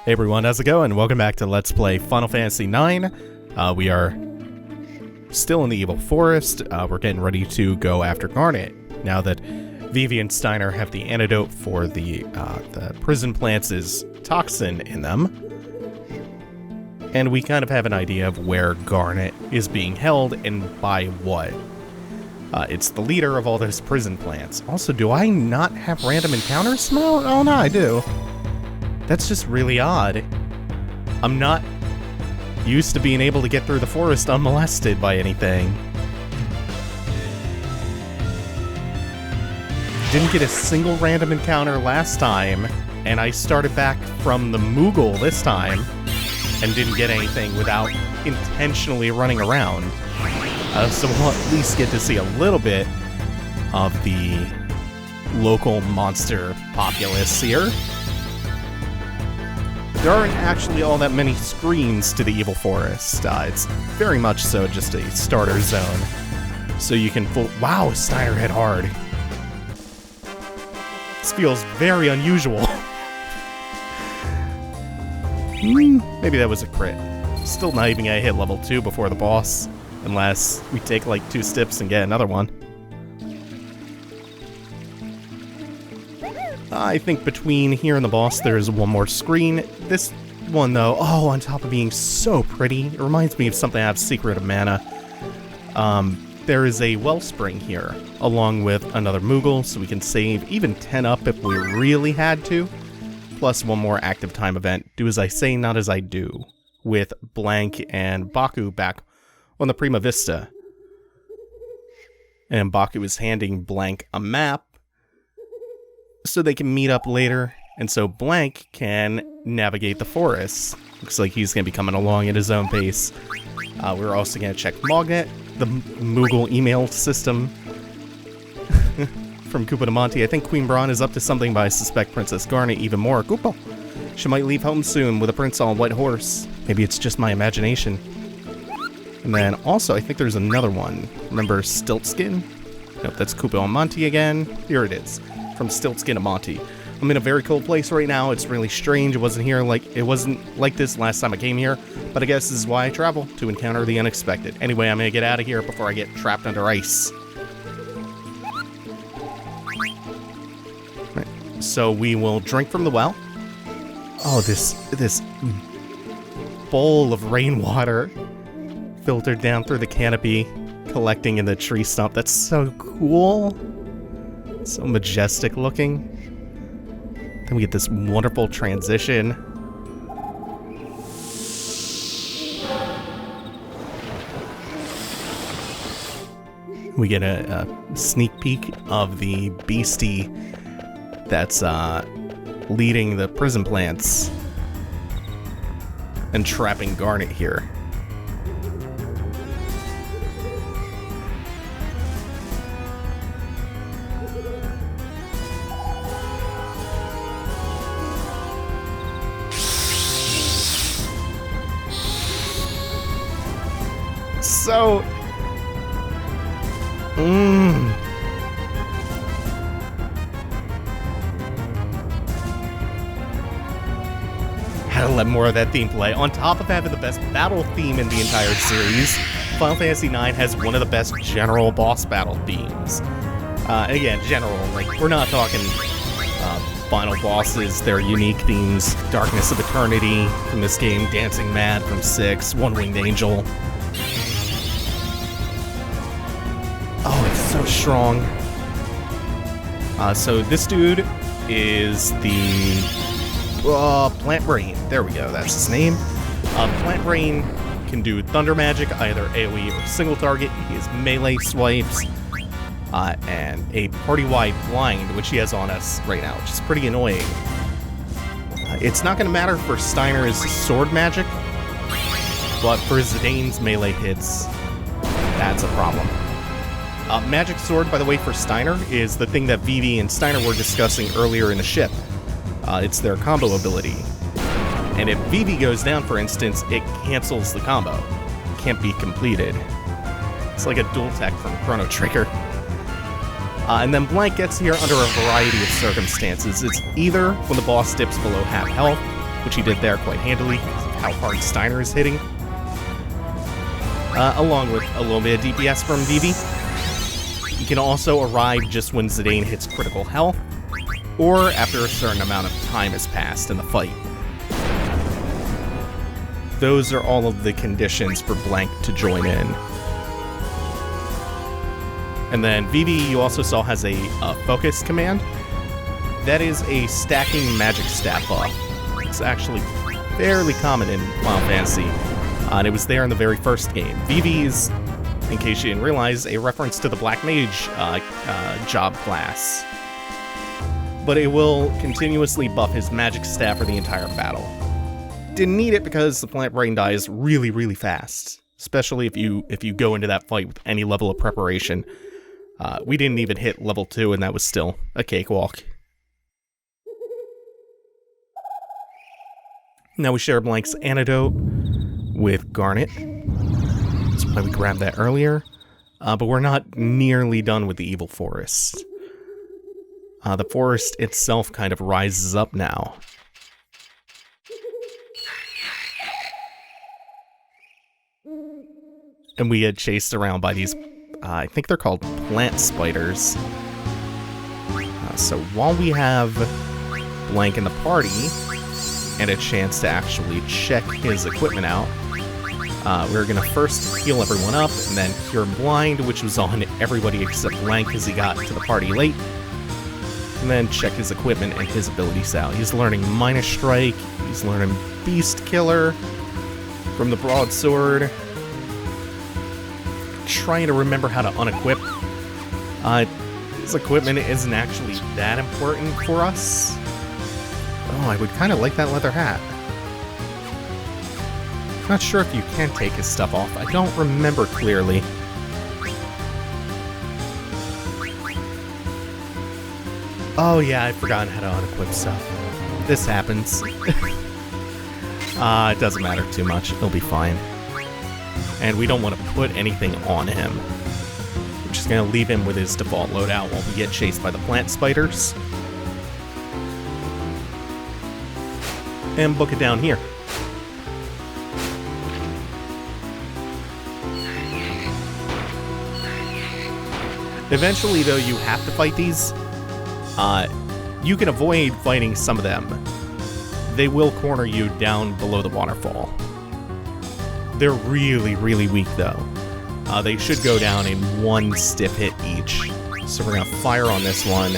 Hey everyone, how's it going? Welcome back to Let's Play Final Fantasy IX. We are still in the Evil Forest. We're getting ready to go after Garnet, now that VIII and Steiner have the antidote for the prison plants' toxin in them. And we kind of have an idea of where Garnet is being held and by what. It's the leader of all those prison plants. Also, do I not have random encounters? Oh no, I do. That's just really odd. I'm not used to being able to get through the forest unmolested by anything. Didn't get a single random encounter last time, and I started back from the Moogle this time, and didn't get anything without intentionally running around. So we'll at least get to see a little bit of the local monster populace here. There aren't actually all that many screens to the Evil Forest. It's very much so just a starter zone. So you can wow, Steiner hit hard. This feels very unusual. Maybe that was a crit. Still not even gonna hit level 2 before the boss. Unless we take like 2 steps and get another one. I think between here and the boss there's one more screen. This one though, oh, on top of being so pretty, it reminds me of something out of Secret of Mana. There is a wellspring here, along with another Moogle, so we can save even 10 up if we really had to. Plus one more active time event, do as I say, not as I do, with Blank and Baku back on the Prima Vista. And Baku is handing Blank a map, so they can meet up later, and so Blank can navigate the forest. Looks like he's going to be coming along at his own pace. We're also going to check Magnet, the Moogle email system from Koopa to Monty. I think Queen Braun is up to something, but I suspect Princess Garnet even more. Koopa! She might leave home soon with a prince on a white horse. Maybe it's just my imagination. And then also, I think there's another one. Remember Stiltskin? Nope, that's Koopa and Monty again. Here it is. From Stiltskin to Monty. I'm in a very cold place right now. It's really strange. It wasn't like this last time I came here, but I guess this is why I travel, to encounter the unexpected. Anyway, I'm gonna get out of here before I get trapped under ice. Right. So we will drink from the well. Oh, this bowl of rainwater filtered down through the canopy, collecting in the tree stump. That's so cool. So majestic looking. Then we get this wonderful transition. We get a sneak peek of the beastie that's leading the prison plants and trapping Garnet here. So, had to let more of that theme play. On top of having the best battle theme in the entire series, Final Fantasy IX has one of the best general boss battle themes. Again, general, like, we're not talking final bosses, their unique themes. Darkness of Eternity from this game, Dancing Mad from 6, One-Winged Angel. Oh, it's so strong. So this dude is the Plant Brain. There we go, that's his name. Plant Brain can do thunder magic, either AoE or single target. He has melee swipes, and a party-wide blind, which he has on us right now, which is pretty annoying. It's not going to matter for Steiner's sword magic, but for Zidane's melee hits, that's a problem. Magic Sword, by the way, for Steiner is the thing that VIII and Steiner were discussing earlier in the ship. It's their combo ability. And if VIII goes down, for instance, it cancels the combo. It can't be completed. It's like a dual tech from Chrono Trigger. And then Blank gets here under a variety of circumstances. It's either when the boss dips below half health, which he did there quite handily, how hard Steiner is hitting. Along with a little bit of DPS from Vivi. He can also arrive just when Zidane hits critical health, or after a certain amount of time has passed in the fight. Those are all of the conditions for Blank to join in. And then Vivi, you also saw, has a focus command. That is a stacking magic stat buff. It's actually fairly common in Final Fantasy, and it was there in the very first game. Vivi is, in case you didn't realize, a reference to the Black Mage job class. But it will continuously buff his magic stat for the entire battle. Didn't need it because the plant brain dies really, really fast, especially if you go into that fight with any level of preparation. We didn't even hit level 2, and that was still a cakewalk. Now we share Blank's antidote with Garnet. That's why we grabbed that earlier. But we're not nearly done with the evil forest. The forest itself kind of rises up now. And we get chased around by these, I think they're called plant spiders. So while we have Blank in the party, and a chance to actually check his equipment out, we're going to first heal everyone up, and then Cure Blind, which was on everybody except Blank because he got to the party late. And then check his equipment and his abilities out. He's learning Minor Strike, he's learning Beast Killer from the Broadsword. Trying to remember how to unequip. His equipment isn't actually that important for us. Oh, I would kind of like that leather hat. Not sure if you can take his stuff off. I don't remember clearly. Oh yeah, I'd forgotten how to unequip stuff. This happens. It doesn't matter too much. It'll be fine. And we don't want to put anything on him. We're just going to leave him with his default loadout while we get chased by the plant spiders. And book it down here. Eventually, though, you have to fight these. You can avoid fighting some of them. They will corner you down below the waterfall. They're really, really weak, though. They should go down in one stiff hit each. So we're going to fire on this one.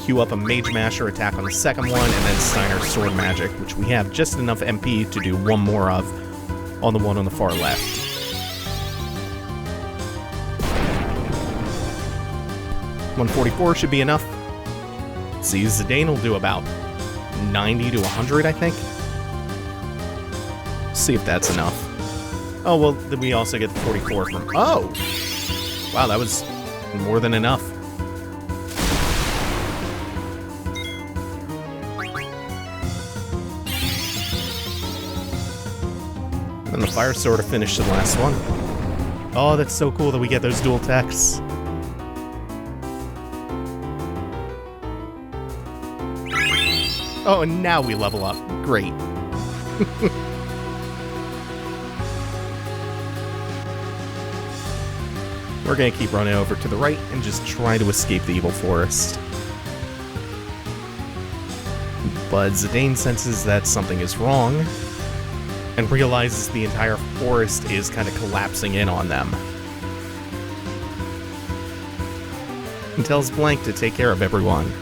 Queue up a Mage Masher attack on the second one, and then Steiner's Sword Magic, which we have just enough MP to do one more of on the one on the far left. $144 should be enough. See, Zidane will do about 90 to 100, I think. See if that's enough. Oh, well, then we also get the 44 from... Oh! Wow, that was more than enough. And the Fire Sword to finish the last one. Oh, that's so cool that we get those dual attacks. Oh, and now we level up. Great. We're gonna keep running over to the right and just try to escape the evil forest. But Zidane senses that something is wrong and realizes the entire forest is kind of collapsing in on them. And tells Blank to take care of everyone.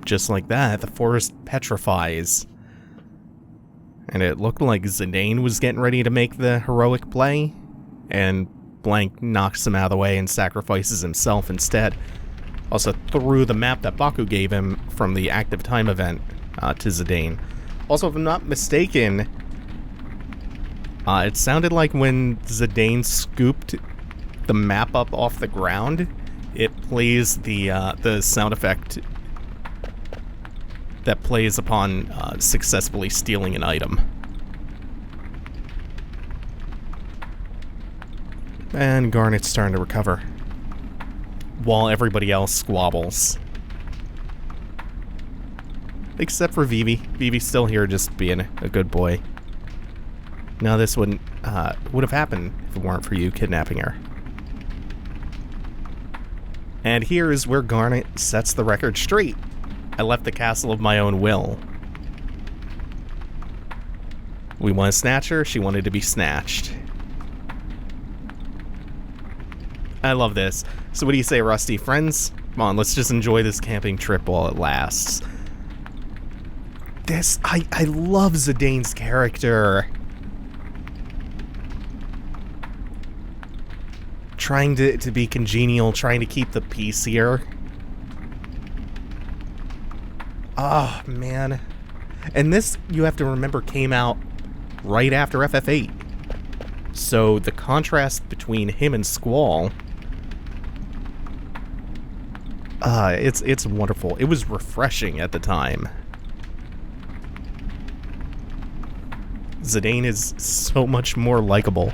just like that, the forest petrifies. And it looked like Zidane was getting ready to make the heroic play, and Blank knocks him out of the way and sacrifices himself instead. Also threw the map that Baku gave him from the active time event to Zidane. Also, if I'm not mistaken, it sounded like when Zidane scooped the map up off the ground, it plays the sound effect that plays upon successfully stealing an item. And Garnet's starting to recover, while everybody else squabbles. Except for Vivi. Vivi's still here just being a good boy. Now this would have happened if it weren't for you kidnapping her. And here is where Garnet sets the record straight. I left the castle of my own will. We want to snatch her, she wanted to be snatched. I love this. So what do you say, Rusty? Friends? Come on, let's just enjoy this camping trip while it lasts. I love Zidane's character. Trying to be congenial, trying to keep the peace here. Oh, man. And this, you have to remember, came out right after FF8. So the contrast between him and Squall, it's wonderful. It was refreshing at the time. Zidane is so much more likable.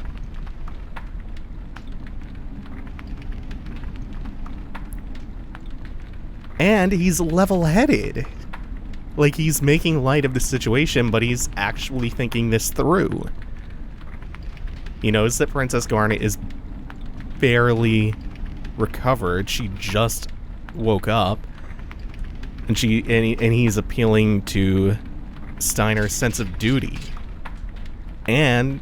And he's level-headed. Like, he's making light of the situation, but he's actually thinking this through. He knows that Princess Garnet is barely recovered. She just woke up. And he's appealing to Steiner's sense of duty. And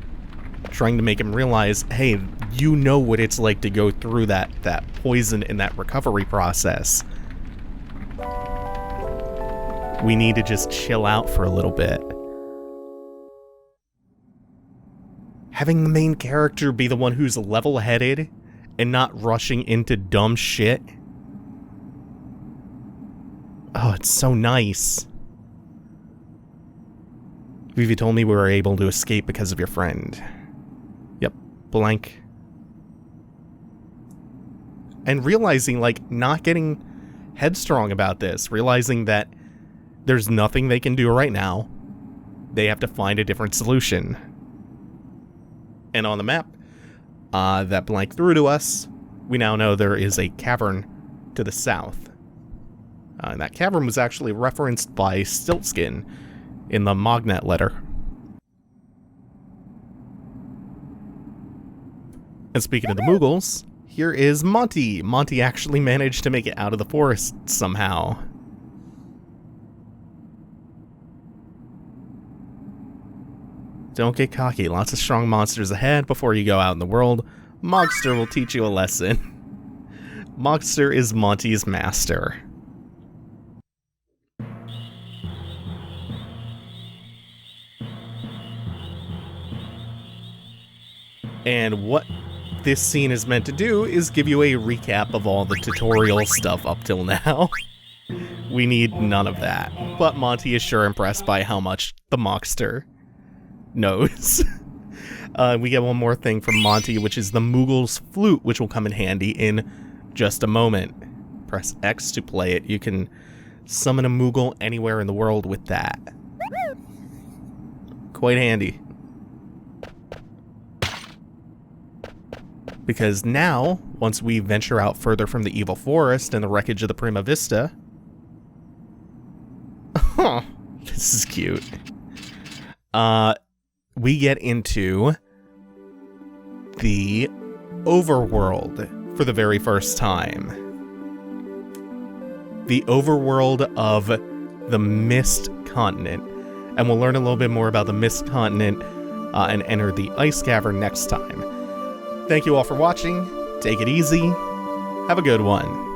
trying to make him realize, hey, you know what it's like to go through that poison in that recovery process. We need to just chill out for a little bit. Having the main character be the one who's level-headed and not rushing into dumb shit. Oh, it's so nice. Vivi told me we were able to escape because of your friend. Yep, blank. And realizing, like, not getting headstrong about this. Realizing that there's nothing they can do right now. They have to find a different solution. And on the map that Blank threw to us, we now know there is a cavern to the south. And that cavern was actually referenced by Stiltskin in the Magnet letter. And speaking of the Moogles, here is Monty. Monty actually managed to make it out of the forest somehow. Don't get cocky. Lots of strong monsters ahead before you go out in the world. Mogster will teach you a lesson. Mogster is Monty's master. And what this scene is meant to do is give you a recap of all the tutorial stuff up till now. We need none of that. But Monty is sure impressed by how much the Mogster knows. We get one more thing from Monty, which is the Moogle's flute, which will come in handy in just a moment. Press X to play it. You can summon a Moogle anywhere in the world with that. Quite handy. Because now, once we venture out further from the evil forest and the wreckage of the Prima Vista... Oh, this is cute. We get into the overworld for the very first time. The overworld of the Mist Continent. And we'll learn a little bit more about the Mist Continent and enter the Ice Cavern next time. Thank you all for watching. Take it easy. Have a good one.